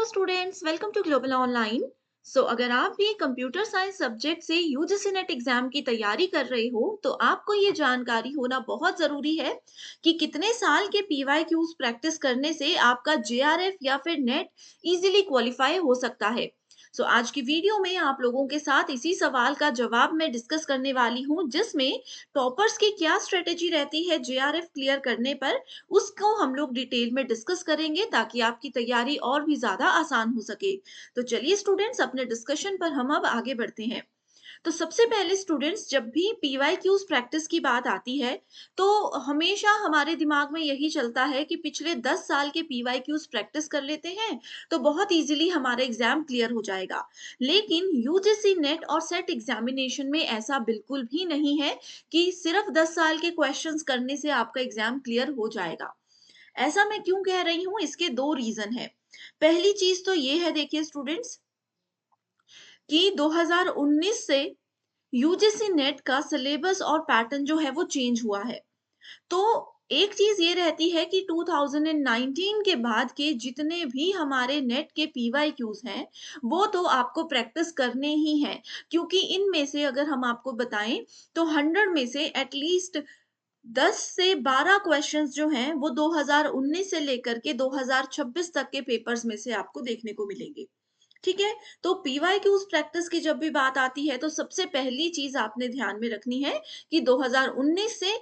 Students, welcome to global online. अगर आप भी कंप्यूटर साइंस सब्जेक्ट से यूजीसी नेट एग्जाम की तैयारी कर रहे हो तो आपको ये जानकारी होना बहुत ज़रूरी है कि कितने साल के पीवाईक्यूज प्रैक्टिस करने से आपका जेआरएफ या फिर नेट इजीली क्वालिफाई हो सकता है। आज की वीडियो में आप लोगों के साथ इसी सवाल का जवाब मैं डिस्कस करने वाली हूँ, जिसमें टॉपर्स की क्या स्ट्रेटेजी रहती है जेआरएफ क्लियर करने पर, उसको हम लोग डिटेल में डिस्कस करेंगे ताकि आपकी तैयारी और भी ज़्यादा आसान हो सके। तो चलिए स्टूडेंट्स, अपने डिस्कशन पर हम अब आगे बढ़ते हैं। तो सबसे पहले स्टूडेंट्स, जब भी पीवाईक्यूज प्रैक्टिस की बात आती है तो हमेशा हमारे दिमाग में यही चलता है कि पिछले 10 साल के पीवाईक्यूज प्रैक्टिस कर लेते हैं तो बहुत इजीली हमारा एग्जाम क्लियर हो जाएगा। लेकिन यूजीसी नेट और सेट एग्जामिनेशन में ऐसा बिल्कुल भी नहीं है कि सिर्फ 10 साल के क्वेश्चंस करने से आपका एग्जाम क्लियर हो जाएगा। ऐसा मैं क्यों कह रही हूँ, इसके दो रीजन है। पहली चीज तो ये है, देखिए स्टूडेंट्स, कि 2019 से यूजीसी नेट का सिलेबस और पैटर्न जो है वो चेंज हुआ है। तो एक चीज ये रहती है कि 2019 के बाद के जितने भी हमारे नेट के पीवाईक्यूज हैं वो तो आपको प्रैक्टिस करने ही हैं, क्योंकि इनमें से अगर हम आपको बताएं तो 100 में से एटलीस्ट 10 से 12 क्वेश्चंस जो हैं वो 2019 से लेकर के 2026 तक के पेपर्स में से आपको देखने को मिलेंगे। ठीक है? तो पीवाईक्यूज प्रैक्टिस की जब भी बात आती है तो सबसे पहली चीज आपने ध्यान में रखनी है कि 2019 से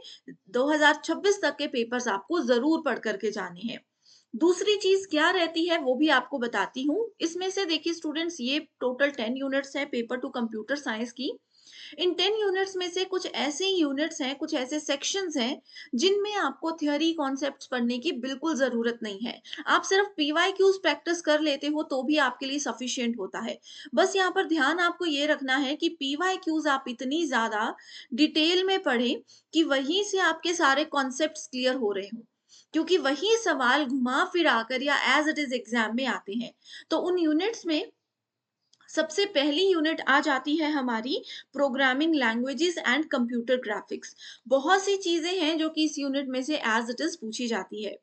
2026 तक के पेपर्स आपको जरूर पढ़ करके जाने हैं। दूसरी चीज क्या रहती है वो भी आपको बताती हूँ। इसमें से देखिए स्टूडेंट्स, ये टोटल 10 यूनिट्स है पेपर टू कंप्यूटर साइंस की। इन 10 यूनिट्स में से कुछ ऐसे यूनिट्स हैं, कुछ ऐसे सेक्शंस हैं जिनमें आपको थ्योरी कॉन्सेप्ट्स पढ़ने की बिल्कुल ज़रूरत नहीं है। आप सिर्फ पीवाईक्यूज प्रैक्टिस कर लेते हो तो भी आपके लिए सफिशिएंट होता है। बस यहाँ पर ध्यान आपको ये रखना है कि पीवाईक्यूज आप इतनी ज़्यादा डिटेल में पढ़ें कि वहीं से आपके सारे कॉन्सेप्ट्स क्लियर हो रहे हों। क्योंकि वही सवाल घुमा फिरा कर या एज इट इज एग्जाम में आते हैं। तो उन यूनिट्स में सबसे पहली यूनिट आ जाती है हमारी programming languages and computer graphics. बहुत सी चीजें हैं जो कि इस यूनिट में से एज इट इज पूछी जाती है।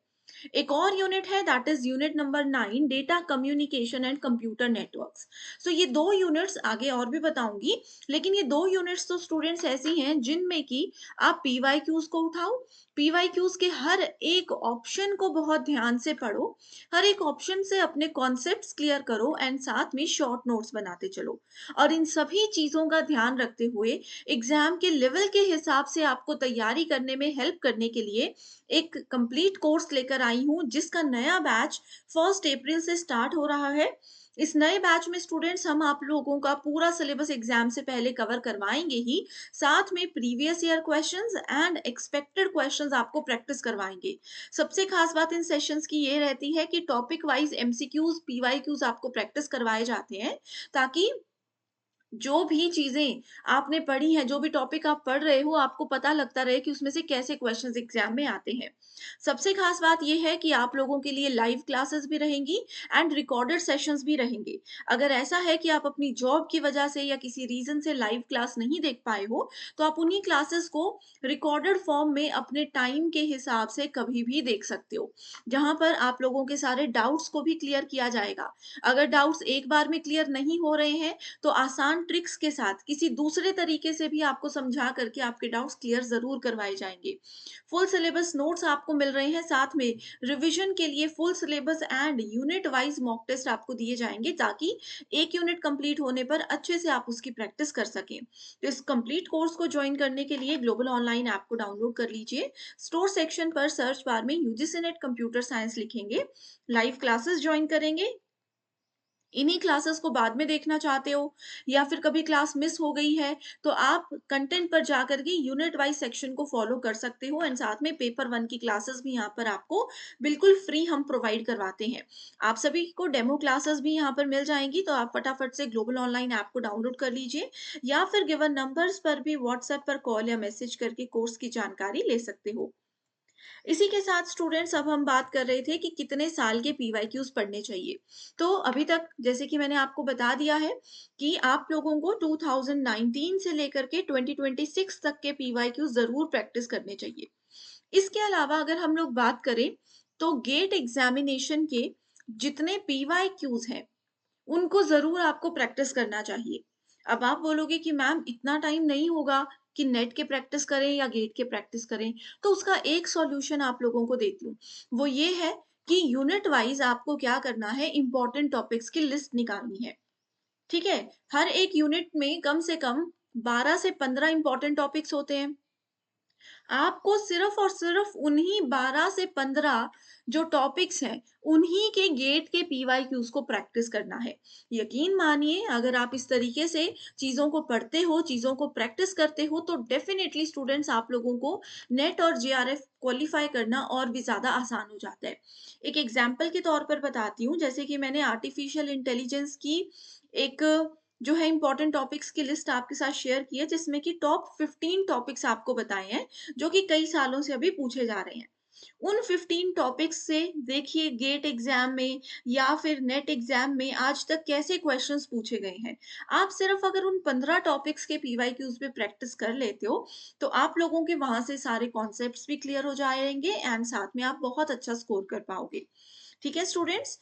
एक और यूनिट है, that is unit number 9, data communication and computer networks. ये दो यूनिट्स आगे और भी बताऊंगी, लेकिन ये दो यूनिट्स तो स्टूडेंट्स ऐसी हैं जिनमें कि आप पीवाईक्यूज को उठाओ, पीवाईक्यूज के हर एक ऑप्शन को बहुत ध्यान से पढ़ो, हर एक ऑप्शन से अपने कॉन्सेप्ट्स क्लियर करो एंड साथ में शॉर्ट नोट्स बनाते चलो। और इन सभी चीजों का ध्यान रखते हुए एग्जाम के लेवल के हिसाब से आपको तैयारी करने में हेल्प करने के लिए एक कंप्लीट कोर्स लेकर आई हूँ, जिसका नया बैच 1 अप्रैल से स्टार्ट हो रहा है। इस नए बैच में स्टूडेंट्स हम आप लोगों का पूरा सिलेबस एग्जाम से पहले कवर करवाएंगे ही, साथ में previous year questions and expected questions आपको प्रैक्टिस करवाएंगे। सबसे खास बात इन सेशंस की ये रहती है कि टॉपिक वाइज एमसीक्यूज पीवाईक्यूज आपको प्रैक्टिस करवाए जाते हैं, ताकि जो भी चीज़ें आपने पढ़ी हैं, जो भी टॉपिक आप पढ़ रहे हो, आपको पता लगता रहे कि उसमें से कैसे क्वेश्चंस एग्जाम में आते हैं। सबसे खास बात ये है कि आप लोगों के लिए लाइव क्लासेस भी रहेंगी एंड रिकॉर्डेड सेशंस भी रहेंगे। अगर ऐसा है कि आप अपनी जॉब की वजह से या किसी रीज़न से लाइव क्लास नहीं देख पाए हो, तो आप उन्हीं क्लासेस को रिकॉर्डेड फॉर्म में अपने टाइम के हिसाब से कभी भी देख सकते हो, जहाँ पर आप लोगों के सारे डाउट्स को भी क्लियर किया जाएगा। अगर डाउट्स एक बार में क्लियर नहीं हो रहे हैं तो आसान ट्रिक्स के साथ किसी दूसरे तरीके से भी आपको समझा करके आपके डाउट्स क्लियर जरूर करवाए जाएंगे। फुल सिलेबस नोट्स आपको मिल रहे हैं, साथ में रिवीजन के लिए full syllabus and unit wise mock test आपको दिए जाएंगे, ताकि एक यूनिट कंप्लीट होने पर अच्छे से आप उसकी प्रैक्टिस कर सकें। तो इस कंप्लीट कोर्स को ज्वाइन करने के लिए ग्लोबल ऑनलाइन ऐप को डाउनलोड कर लीजिए। स्टोर सेक्शन पर सर्च बार में यूजीसी नेट कंप्यूटर साइंस लिखेंगे, लाइव क्लासेस ज्वाइन करेंगे। इन्हीं क्लासेस को बाद में देखना चाहते हो या फिर कभी क्लास मिस हो गई है तो आप कंटेंट पर जाकर के यूनिट वाइज सेक्शन को फॉलो कर सकते हो एंड साथ में पेपर 1 की क्लासेस भी यहाँ पर आपको बिल्कुल फ्री हम प्रोवाइड करवाते हैं। आप सभी को डेमो क्लासेस भी यहाँ पर मिल जाएंगी, तो आप फटाफट से ग्लोबल ऑनलाइन ऐप को डाउनलोड कर लीजिए या फिर गिवन नंबर्स पर भी व्हाट्सएप पर कॉल या मैसेज करके कोर्स की जानकारी ले सकते हो। इसी के साथ स्टूडेंट्स, अब हम बात कर रहे थे कि कितने साल के पीवाईक्यूज पढ़ने चाहिए। तो अभी तक जैसे कि मैंने आपको बता दिया है कि आप लोगों को 2019 से लेकर के 2026 तक के पीवाईक्यूज जरूर प्रैक्टिस करने चाहिए। इसके अलावा अगर हम लोग बात करें तो गेट एग्जामिनेशन के जितने पीवाईक्यूज हैं उनको ज़रूर आपको प्रैक्टिस करना चाहिए। अब आप बोलोगे कि मैम इतना टाइम नहीं होगा कि नेट के प्रैक्टिस करें या गेट के प्रैक्टिस करें, तो उसका एक सॉल्यूशन आप लोगों को देती हूँ। वो ये है कि यूनिट वाइज़ आपको क्या करना है, इम्पोर्टेंट टॉपिक्स की लिस्ट निकालनी है, ठीक है? हर एक यूनिट में कम से कम 12 से 15 इम्पोर्टेंट टॉपिक्स होते हैं। आपको सिर्फ़ और सिर्फ़ उन्हीं 12 से 15 जो टॉपिक्स हैं, उन्हीं के गेट के पीवाईक्यूज़ को प्रैक्टिस करना है। यकीन मानिए अगर आप इस तरीके से चीज़ों को पढ़ते हो, चीज़ों को प्रैक्टिस करते हो तो डेफ़िनिटली स्टूडेंट्स आप लोगों को नेट और जेआरएफ क्वालीफ़ाई करना और भी ज़्यादा आसान हो जाता है। एक एग्ज़ाम्पल के तौर पर बताती हूँ, जैसे कि मैंने आर्टिफ़िशियल इंटेलिजेंस की एक जो है इम्पोर्टेंट टॉपिक्स की लिस्ट आपके साथ शेयर की है, जिसमें कि टॉप 15 टॉपिक्स आपको बताए हैं, जो कि कई सालों से अभी पूछे जा रहे हैं। उन 15 टॉपिक्स से देखिए गेट एग्ज़ाम में या फिर नेट एग्ज़ाम में आज तक कैसे क्वेश्चंस पूछे गए हैं। आप सिर्फ़ अगर उन 15 टॉपिक्स के पीवाईक्यूज़ पे प्रैक्टिस कर लेते हो, तो आप लोगों के वहाँ से सारे कॉन्सेप्ट्स भी क्लियर हो जाएँगे एंड साथ में आप बहुत अच्छा स्कोर कर पाओगे। ठीक है स्टूडेंट्स?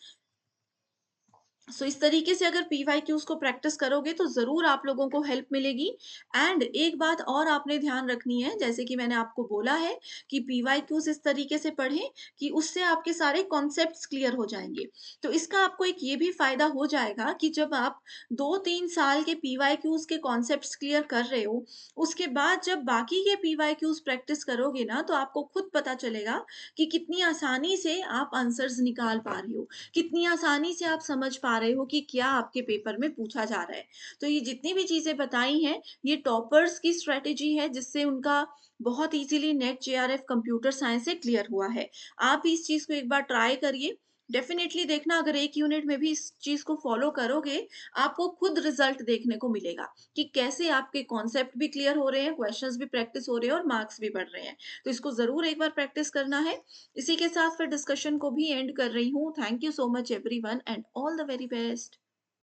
सो इस तरीके से अगर पीवाईक्यूज़ को प्रैक्टिस करोगे तो ज़रूर आप लोगों को हेल्प मिलेगी। एंड एक बात और आपने ध्यान रखनी है, जैसे कि मैंने आपको बोला है कि पीवाईक्यूज़ इस तरीके से पढ़ें कि उससे आपके सारे कॉन्सेप्ट्स क्लियर हो जाएँगे। तो इसका आपको एक ये भी फ़ायदा हो जाएगा कि जब आप 2-3 साल के पीवाईक्यूज़ के कॉन्सेप्ट्स क्लियर कर रहे हो, उसके बाद जब बाकी के पीवाईक्यूज़ प्रैक्टिस करोगे ना, तो आपको खुद पता चलेगा कि कितनी आसानी से आप आंसर्स निकाल पा रहे हो। कितनी आसानी से आप समझ पा रहे हो कि क्या आपके पेपर में पूछा जा रहा है। तो ये जितनी भी चीज़ें बताई हैं, ये टॉपर्स की स्ट्रैटेजी है जिससे उनका बहुत easily net JRF computer science से क्लियर हुआ है। आप इस चीज़ को एक बार ट्राई करिए। डेफ़िनिटली देखना अगर एक यूनिट में भी इस चीज़ को फ़ॉलो करोगे, आपको खुद रिज़ल्ट देखने को मिलेगा कि कैसे आपके कॉन्सेप्ट भी क्लियर हो रहे हैं, क्वेश्चंस भी प्रैक्टिस हो रहे हैं और मार्क्स भी बढ़ रहे हैं। तो इसको ज़रूर एक बार प्रैक्टिस करना है। इसी के साथ फिर डिस्कशन को भी एंड कर रही हूँ। Thank you so much everyone and all the very best.